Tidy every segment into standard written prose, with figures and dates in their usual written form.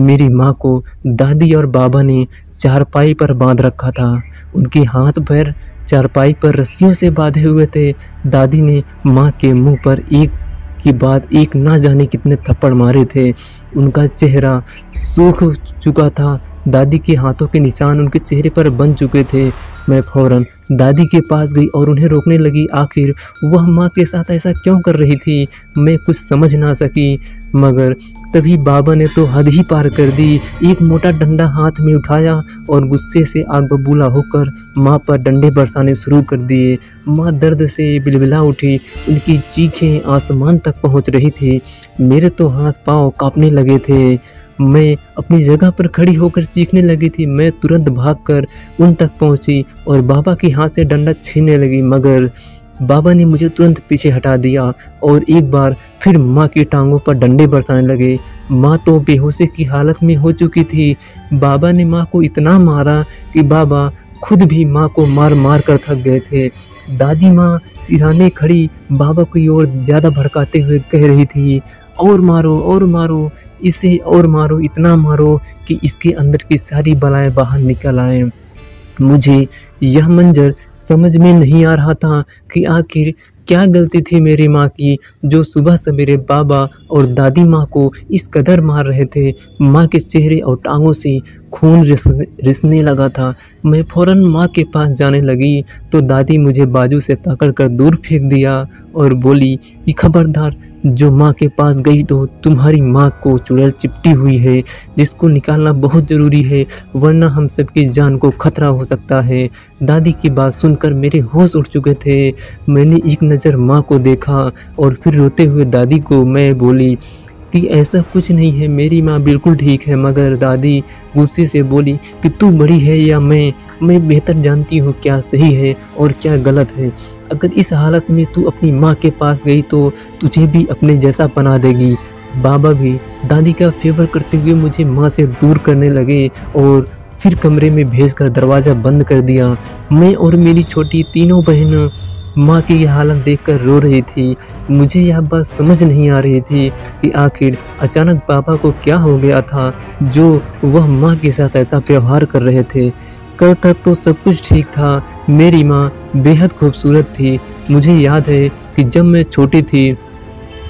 मेरी माँ को दादी और बाबा ने चारपाई पर बांध रखा था। उनके हाथ पैर चारपाई पर रस्सियों से बांधे हुए थे। दादी ने माँ के मुंह पर एक के बाद एक ना जाने कितने थप्पड़ मारे थे। उनका चेहरा सूख चुका था। दादी के हाथों के निशान उनके चेहरे पर बन चुके थे। मैं फौरन दादी के पास गई और उन्हें रोकने लगी। आखिर वह माँ के साथ ऐसा क्यों कर रही थी, मैं कुछ समझ ना सकी। मगर तभी बाबा ने तो हद ही पार कर दी। एक मोटा डंडा हाथ में उठाया और गुस्से से आग बबूला होकर माँ पर डंडे बरसाने शुरू कर दिए। माँ दर्द से बिलबिला उठी। उनकी चीखें आसमान तक पहुँच रही थी। मेरे तो हाथ पांव कांपने लगे थे। मैं अपनी जगह पर खड़ी होकर चीखने लगी थी। मैं तुरंत भागकर उन तक पहुंची और बाबा के हाथ से डंडा छीनने लगी, मगर बाबा ने मुझे तुरंत पीछे हटा दिया और एक बार फिर माँ की टांगों पर डंडे बरसाने लगे। माँ तो बेहोशी की हालत में हो चुकी थी। बाबा ने माँ को इतना मारा कि बाबा खुद भी माँ को मार मार कर थक गए थे। दादी माँ सिरहाने खड़ी बाबा की ओर ज़्यादा भड़काते हुए कह रही थी, और मारो इसे, और मारो, इतना मारो कि इसके अंदर की सारी बलाएं बाहर निकल आए। मुझे यह मंजर समझ में नहीं आ रहा था कि आखिर क्या गलती थी मेरी माँ की, जो सुबह सवेरे बाबा और दादी माँ को इस कदर मार रहे थे। माँ के चेहरे और टांगों से खून रिसने लगा था। मैं फौरन माँ के पास जाने लगी तो दादी मुझे बाजू से पकड़कर दूर फेंक दिया और बोली कि खबरदार, जो माँ के पास गई तो तुम्हारी माँ को चुड़ैल चिपटी हुई है, जिसको निकालना बहुत ज़रूरी है, वरना हम सबकी जान को खतरा हो सकता है। दादी की बात सुनकर मेरे होश उड़ चुके थे। मैंने एक नज़र माँ को देखा और फिर रोते हुए दादी को मैं बोली कि ऐसा कुछ नहीं है, मेरी माँ बिल्कुल ठीक है। मगर दादी गुस्से से बोली कि तू बड़ी है या मैं बेहतर जानती हूँ क्या सही है और क्या गलत है। अगर इस हालत में तू अपनी माँ के पास गई तो तुझे भी अपने जैसा बना देगी। बाबा भी दादी का फेवर करते हुए मुझे माँ से दूर करने लगे और फिर कमरे में भेजकर दरवाज़ा बंद कर दिया। मैं और मेरी छोटी तीनों बहनें माँ की यह हालत देखकर रो रही थी। मुझे यह बात समझ नहीं आ रही थी कि आखिर अचानक पापा को क्या हो गया था, जो वह माँ के साथ ऐसा व्यवहार कर रहे थे। कल तक तो सब कुछ ठीक था। मेरी माँ बेहद खूबसूरत थी। मुझे याद है कि जब मैं छोटी थी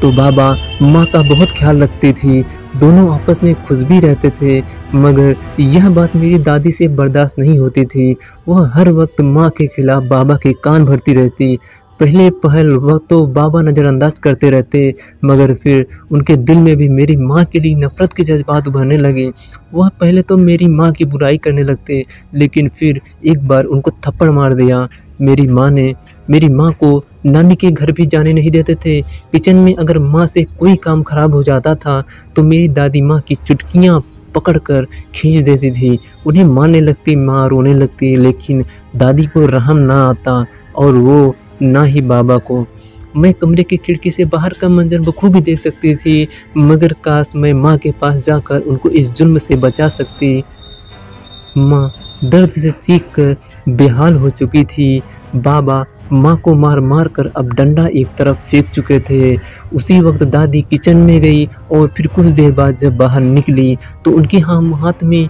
तो बाबा माँ का बहुत ख्याल रखती थी। दोनों आपस में खुश भी रहते थे, मगर यह बात मेरी दादी से बर्दाश्त नहीं होती थी। वह हर वक्त माँ के खिलाफ बाबा के कान भरती रहती। पहल वक्त तो बाबा नज़रअंदाज करते रहते, मगर फिर उनके दिल में भी मेरी माँ के लिए नफ़रत के जज्बात उभरने लगे। वह पहले तो मेरी माँ की बुराई करने लगते, लेकिन फिर एक बार उनको थप्पड़ मार दिया। मेरी माँ को नानी के घर भी जाने नहीं देते थे। किचन में अगर माँ से कोई काम खराब हो जाता था तो मेरी दादी माँ की चुटकियाँ पकड़कर खींच देती थी। उन्हें मारने लगती, माँ रोने लगती, लेकिन दादी को रहम ना आता और वो ना ही बाबा को। मैं कमरे की खिड़की से बाहर का मंजर बखूबी देख सकती थी, मगर काश मैं माँ के पास जाकर उनको इस जुल्म से बचा सकती। माँ दर्द से चीख कर बेहाल हो चुकी थी। बाबा माँ को मार मार कर अब डंडा एक तरफ फेंक चुके थे। उसी वक्त दादी किचन में गई और फिर कुछ देर बाद जब बाहर निकली तो उनके हाथ में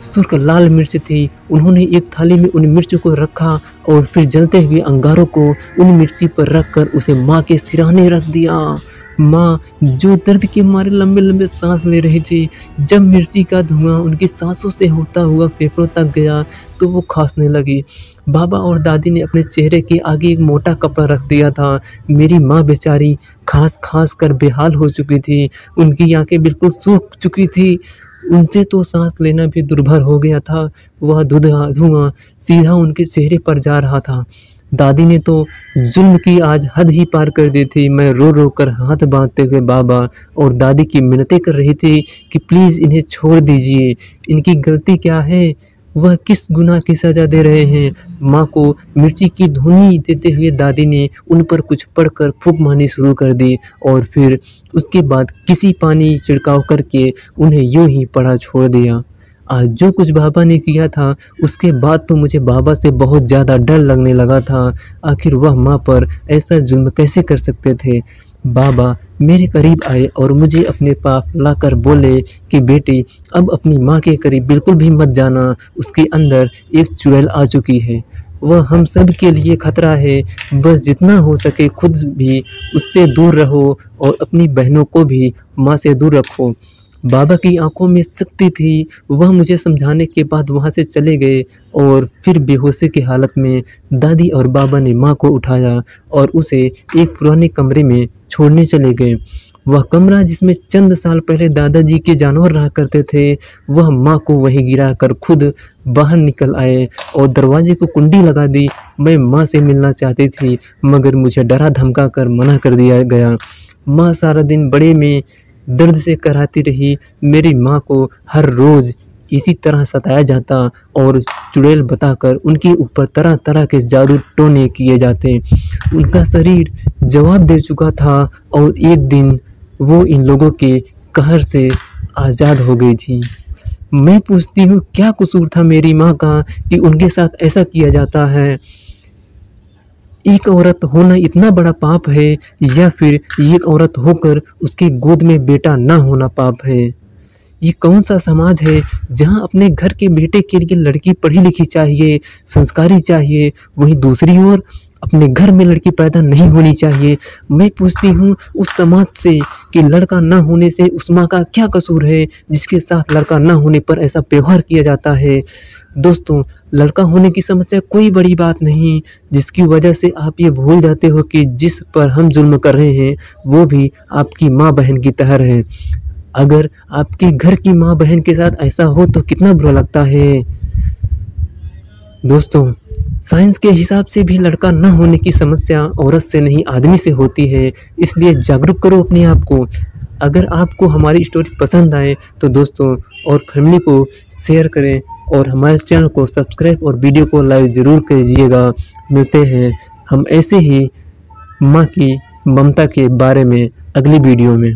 सुर्ख लाल मिर्च थी। उन्होंने एक थाली में उन मिर्च को रखा और फिर जलते हुए अंगारों को उन मिर्ची पर रखकर उसे माँ के सिरहाने रख दिया। माँ जो दर्द के मारे लंबे लंबे सांस ले रही थी, जब मिर्ची का धुआं उनकी सांसों से होता हुआ फेफड़ों तक गया तो वो खांसने लगी। बाबा और दादी ने अपने चेहरे के आगे एक मोटा कपड़ा रख दिया था। मेरी माँ बेचारी खांस खांस कर बेहाल हो चुकी थी। उनकी आंखें बिल्कुल सूख चुकी थी। उनसे तो सांस लेना भी दुर्भर हो गया था। वह धुआं सीधा उनके चेहरे पर जा रहा था। दादी ने तो जुल्म की आज हद ही पार कर दी थी। मैं रो रो कर हाथ बांधते हुए बाबा और दादी की मिन्नतें कर रही थी कि प्लीज़ इन्हें छोड़ दीजिए, इनकी गलती क्या है, वह किस गुनाह की सज़ा दे रहे हैं। माँ को मिर्ची की धुनी देते हुए दादी ने उन पर कुछ पढ़कर फूंक मारनी शुरू कर दी और फिर उसके बाद किसी पानी छिड़काव करके उन्हें यूं ही पड़ा छोड़ दिया। आज जो कुछ बाबा ने किया था उसके बाद तो मुझे बाबा से बहुत ज़्यादा डर लगने लगा था। आखिर वह माँ पर ऐसा जुल्म कैसे कर सकते थे। बाबा मेरे करीब आए और मुझे अपने पास लाकर बोले कि बेटी अब अपनी माँ के करीब बिल्कुल भी मत जाना, उसके अंदर एक चुड़ैल आ चुकी है, वह हम सब के लिए खतरा है, बस जितना हो सके खुद भी उससे दूर रहो और अपनी बहनों को भी माँ से दूर रखो। बाबा की आंखों में शक्ति थी, वह मुझे समझाने के बाद वहाँ से चले गए और फिर बेहोशी की हालत में दादी और बाबा ने माँ को उठाया और उसे एक पुराने कमरे में छोड़ने चले गए। वह कमरा जिसमें चंद साल पहले दादाजी के जानवर रहा करते थे, वह माँ को वहीं गिरा कर खुद बाहर निकल आए और दरवाजे को कुंडी लगा दी। मैं माँ से मिलना चाहती थी मगर मुझे डरा धमका कर मना कर दिया गया। माँ सारा दिन बड़े में दर्द से कराहती रही। मेरी माँ को हर रोज़ इसी तरह सताया जाता और चुड़ैल बताकर उनके ऊपर तरह तरह के जादू टोने किए जाते। उनका शरीर जवाब दे चुका था और एक दिन वो इन लोगों के कहर से आज़ाद हो गई थी। मैं पूछती हूँ क्या कसूर था मेरी माँ का कि उनके साथ ऐसा किया जाता है। एक औरत होना इतना बड़ा पाप है या फिर एक औरत होकर उसके गोद में बेटा ना होना पाप है। ये कौन सा समाज है जहाँ अपने घर के बेटे के लिए लड़की पढ़ी लिखी चाहिए, संस्कारी चाहिए, वहीं दूसरी ओर अपने घर में लड़की पैदा नहीं होनी चाहिए। मैं पूछती हूँ उस समाज से कि लड़का ना होने से उस माँ का क्या कसूर है जिसके साथ लड़का ना होने पर ऐसा व्यवहार किया जाता है। दोस्तों, लड़का होने की समस्या कोई बड़ी बात नहीं, जिसकी वजह से आप ये भूल जाते हो कि जिस पर हम जुल्म कर रहे हैं वो भी आपकी माँ बहन की तरह है। अगर आपके घर की माँ बहन के साथ ऐसा हो तो कितना बुरा लगता है। दोस्तों, साइंस के हिसाब से भी लड़का न होने की समस्या औरत से नहीं आदमी से होती है, इसलिए जागरूक करो अपने आप को। अगर आपको हमारी स्टोरी पसंद आए तो दोस्तों और फैमिली को शेयर करें और हमारे चैनल को सब्सक्राइब और वीडियो को लाइक ज़रूर कीजिएगा। मिलते हैं हम ऐसे ही माँ की ममता के बारे में अगली वीडियो में।